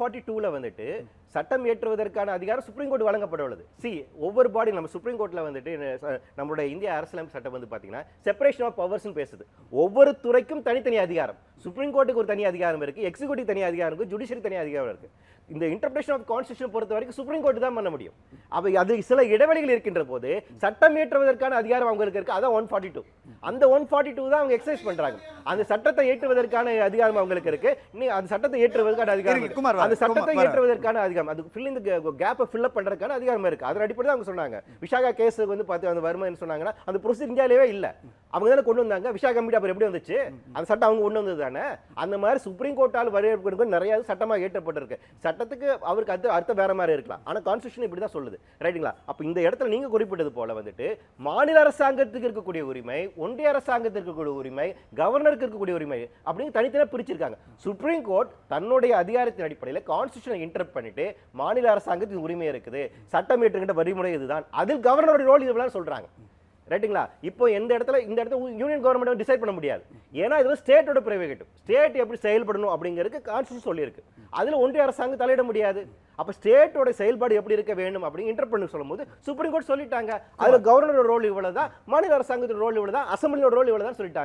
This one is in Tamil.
142ல வந்துட்டு சட்டம் இயற்றுவதற்கான அதிகாரம் சுப்ரீம் கோர்ட் வழங்கப்பட்டுள்ளது. ஒவ்வொரு பாடி நம்ம சுப்ரீம் கோர்ட்ல வந்துட்டு நம்மளுடைய இந்திய அரசியலமைப்பு சட்டம் வந்து பாத்தீங்கன்னா செப்பரேஷன் ஆஃப் பவர்ஸ் பேசுது. ஒவ்வொரு துறைக்கும் தனித்தனி அதிகாரம். சுப்ரீம் கோர்ட்டுக்கு ஒரு தனி அதிகாரம் இருக்கு, எக்ஸிக்யூட்டிவ் தனி அதிகாரம் இருக்கு, ஜுடிஷியரி தனி அதிகாரம் இருக்கு. இந்த இன்டர்பிரேஷன் ஆஃப் கான்ஸ்டிடியூஷன் பொறுத்த வரைக்கும் சுப்ரீம் கோர்ட் தான் பண்ண முடியும். அவை அது சில இடைவெளிகள் இருக்கின்ற போது சட்டம் இயற்றுவதற்கான அதிகாரம் அவங்களுக்கு இருக்கு. அதான் 142. அந்த 142 தான் அவங்க எக்ஸசைஸ் பண்றாங்க. அந்த சட்டத்தை ஏற்றுவதற்கான அதிகாரம் அவங்களுக்கு இருக்கு. அந்த சட்டத்தை ஏற்றுவதற்கான அதிகாரம், அந்த சட்டத்தை ஏற்றுவதற்கான அதிகாரம், அது ஃபில் இந்த கேப்பை ஃபில் அப் பண்றதுக்கான அதிகாரம் இருக்கு. அதன் அடிப்படையில் அவங்க சொன்னாங்க. விசாகா கேஸ் வந்து பார்த்து அந்த வருமானம் சொன்னாங்கன்னா அந்த ப்ரொசீஜர் இந்தியாவிலேயே இல்ல. அவங்க தானே கொண்டு வந்தாங்க. விசாகா கமிட்டி அப்புறம் எப்படி வந்துச்சு? அந்த சட்டம் அவங்க கொண்டு வந்தது தானே. அந்த மாதிரி சுப்ரீம் கோர்ட்டால் வரவேற்பு நிறைய சட்டமாக ஏற்றப்பட்டிருக்கு. சட்டத்துக்கு அவருக்கு அடுத்த வேற மாதிரி இருக்கலாம். ஆனா கான்ஸ்டிடியூஷன் இப்படி தான் சொல்லுது. ரைட்டுங்களா? அப்ப இந்த இடத்துல நீங்க குறிப்பிட்டது போல வந்துட்டு மாநில அரசாங்கத்துக்கு இருக்கக்கூடிய உரிமை, ஒன்றிய அரசாங்கத்துக்கு இருக்கக்கூடிய உரிமை, கவர்னருக்கு இருக்கக்கூடிய உரிமை அப்படின்னு தனித்தனியாக பிரிச்சிருக்காங்க. சுப்ரீம் கோர்ட் தன்னுடைய அதிகாரத்தின் அடிப்படையில் கான்ஸ்டிடியூஷனை இன்டர்ப்ட் பண்ணிட்டு மாநில அரசாங்கத்துக்கு உரிமை இருக்குது, சட்டம் இயற்றுகின்ற வழிமுறை இதுதான், அதில் கவர்னருடைய ரோல் இதுவெல்லாம் சொல்றாங்க. ரைட்டுங்களா? இப்போ இந்த இடத்துல யூனியன் கவர்மெண்ட் டிசைட் பண்ண முடியாது. ஏன்னா இது ஸ்டேட்டோட பிரைவேட். ஸ்டேட் எப்படி செயல்படணும் அப்படிங்கிறது கான்ஸ்டிடியூஷன் சொல்லியிருக்கு. அதுல ஒன்றிய அரசாங்கம் தலையிட முடியாது. அப்ப ஸ்டேட்டோட செயல்பாடு எப்படி இருக்க வேண்டும் அப்படி இன்டர்பிரட் சொல்லும்போது சுப்ரீம் கோர்ட் சொல்லிட்டாங்க. அதுல கவர்னரோட ரோல் இவ்வளவுதான், மாநில அரசாங்கத்தோட ரோல் இவ்வளவுதான், அசம்பிளியோட ரோல் இவ்வளவுதான் சொல்லிட்டாங்க.